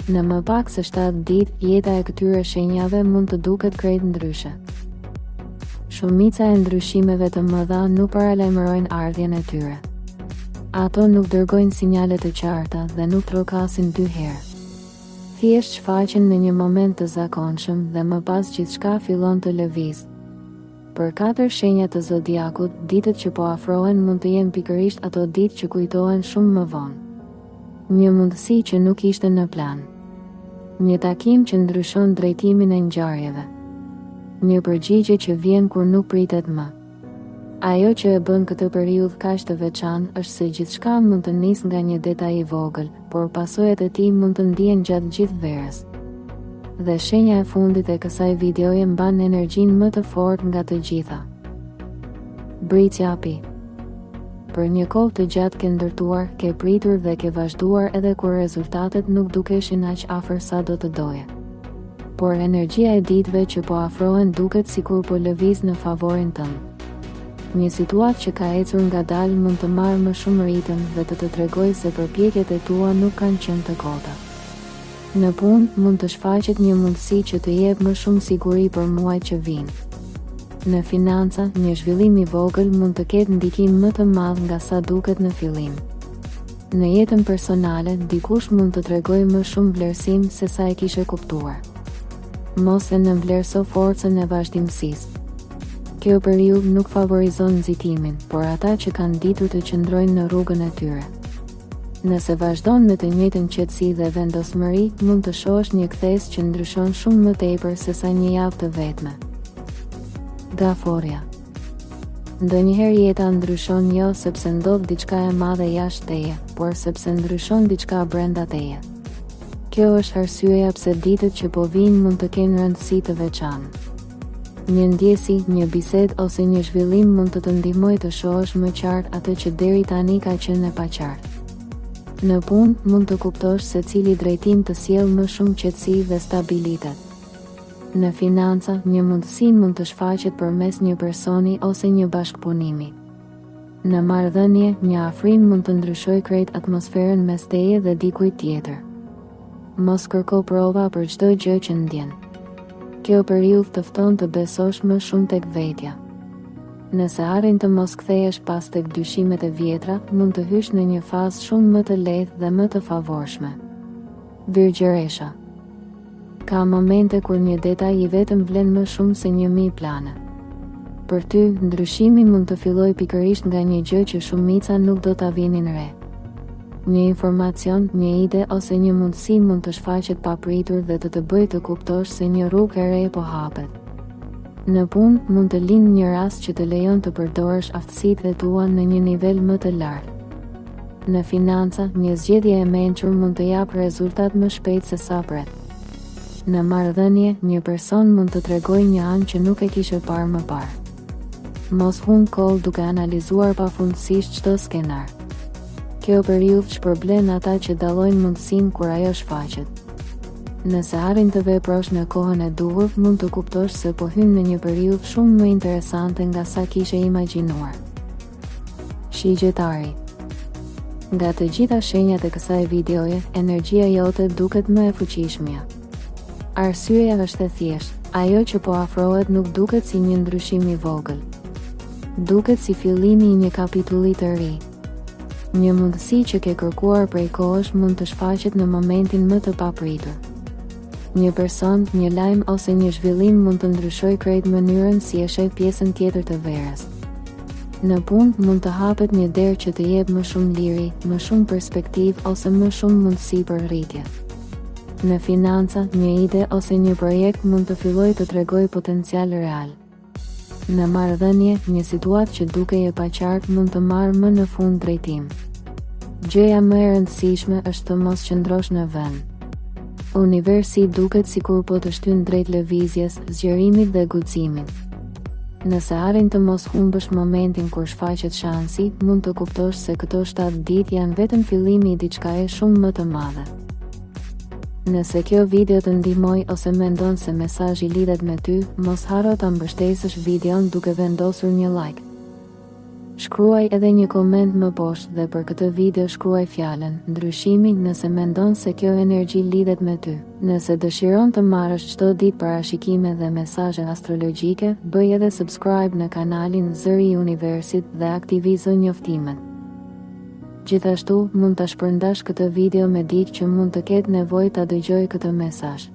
Në më pak se 7 ditë, jeta e këtyre shenjave mund të duket krejt ndryshe. Shumica e ndryshimeve të mëdha nuk paralajmërojnë ardhjen e tyre. Ato nuk dërgojnë sinjale të qarta dhe nuk trokasin 2 herë. Thjesht shfaqen në një moment të zakonshëm dhe më pas gjithçka fillon të lëvizë. Për 4 shenjat të zodiakut, ditët që po afrohen mund të jenë pikërisht ato ditë që kujtohen shumë më vonë. Një mundësi që nuk ishte në plan. Një takim që ndryshon drejtimin e ngjarjeve. Një përgjigje që vjen kur nuk pritet më. Ajo që e bën këtë periudhë kaq të veçantë është se gjithçka mund të nisë nga një detaj i vogël, por pasojat e tij mund të ndihen gjatë gjithë verës. Dhe shenja e fundit e kësaj videoje mban energjinë më të fortë nga të gjitha. Britsjapi. Për një kohë të gjatë ke ndërtuar, ke pritur dhe ke vazhduar edhe kur rezultatet nuk dukeshin aq afër sa do të doje. Por energjia e ditëve që po afrohen duket sikur po lëviz në favorin tënd. Një situatë që ka ecur ngadalë mund të marrë më shumë ritëm dhe të tregojë se përpjekjet e tua nuk kanë qenë të kota. Në punë mund të shfaqet një mundësi që të jep më shumë siguri për muajt që vijnë. Në financa, një zhvillim i vogël mund të ketë ndikim më të madh nga sa duket në fillim. Në jetën personale, dikush mund të tregojë më shumë vlerësim se sa e kishe kuptuar. Mos e nënvlerëso forcën e vazhdimësisë. Kjo periudhë nuk favorizon nxitimin, por ata që kanë ditur të qëndrojnë në rrugën e tyre. Nëse vazhdon me të njëjtën qetësi dhe vendosmëri, mund të shohësh një kthes që ndryshon shumë më tepër se sa një javë të vetme. Gaforja. Ndonjëherë jeta ndryshon jo sepse ndodh diçka e madhe jashtë teje, por sepse ndryshon diçka brenda teje. Kjo është arsyeja pse ditët që po vijnë mund të kenë rëndësi të veçantë. Një ndjesi, një bisedë ose një zhvillim mund të të ndihmojë të shohësh më qartë atë që deri tani ka qenë e paqartë. Në punë mund të kuptosh se cili drejtim të sjell më shumë qetësi dhe stabilitet. Në financa, një mundësi mund të shfaqet përmes një personi ose një bashkëpunimi. Në marrëdhënie, një afrim mund të ndryshojë krejt atmosferën mes teje dhe dikujt tjetër. Mos kërko prova për çdo gjë që ndjen. Kjo periudhë të fton të besosh më shumë tek vetja. Nëse arrin të mos kthehesh pas tek dyshimet e vjetra, mund të hysh në një fazë shumë më të lehtë dhe më të favorshme. Virgjëresha. Ka momente kur një detaj i vetëm vlen më shumë se 1000 plane. Për ty, ndryshimi mund të fillojë pikërisht nga një gjë që shumica nuk do ta vinin re. Një informacion, një ide ose një mundësi mund të shfaqet papritur dhe të bëjë të kuptosh se një rrugë e re po hapet. Në punë, mund të lindë një rast që të lejon të përdorësh aftësitë e tua në një nivel më të lartë. Në financa, një zgjedhje e mençur mund të japë rezultat më shpejt se sa pret. Në marrëdhënie, një person mund të tregojë një anë që nuk e kishe parë më parë. Mos humb kohë duke analizuar pafundësisht çdo skenar. Kjo periudhë shpërblen ata që dallojnë mundësinë kur ajo shfaqet. Nëse arrin të veprosh në kohën e duhur, mund të kuptosh se po hyn në një periudhë shumë më interesante nga sa kishe imagjinuar. Shigjetari. Nga të gjitha shenjat e kësaj videoje, energjia jote duket më e fuqishmja. Arsyeja është e thjeshtë, ajo që po afrohet nuk duket si një ndryshim i vogël. Duket si fillimi i një kapitulli të ri. Një mundësi që ke kërkuar prej kohësh mund të shfaqet në momentin më të papritur. Një person, një lajm ose një zhvillim mund të ndryshojë krejt mënyrën si e sheh pjesën tjetër të verës. Në punë mund të hapet një derë që të jep më shumë liri, më shumë perspektivë ose më shumë mundësi për rritje. Në financa, një ide ose një projekt mund të fillojë të tregojë potencial real. Në marrëdhënie, një situatë që dukej e paqartë mund të marrë më në fund drejtim. Gjëja më e rëndësishme është të mos qëndrosh në vend. Universi duket sikur po të shtyn drejt lëvizjes, zgjerimit dhe guximit. Nëse arrin të mos humbësh momentin kur shfaqet shansi, mund të kuptosh se këto 7 ditë janë vetëm fillimi i diçkaje shumë më të madhe. Nëse kjo video të ndihmoi ose mendon se mesazhi lidhet me ty, mos harro ta mbështesësh videon duke vendosur një like. Shkruaj edhe një koment më poshtë dhe për këtë video shkruaj fjalën ndryshimi nëse mendon se kjo energji lidhet me ty. Nëse dëshiron të marrësh çdo ditë parashikime dhe mesazhe astrologjike, bëj edhe subscribe në kanalin Zëri i Universit dhe aktivizo njoftimet. Gjithashtu, mund ta shpërndash këtë video me dikë që mund të ketë nevojë ta dëgjojë këtë mesazh.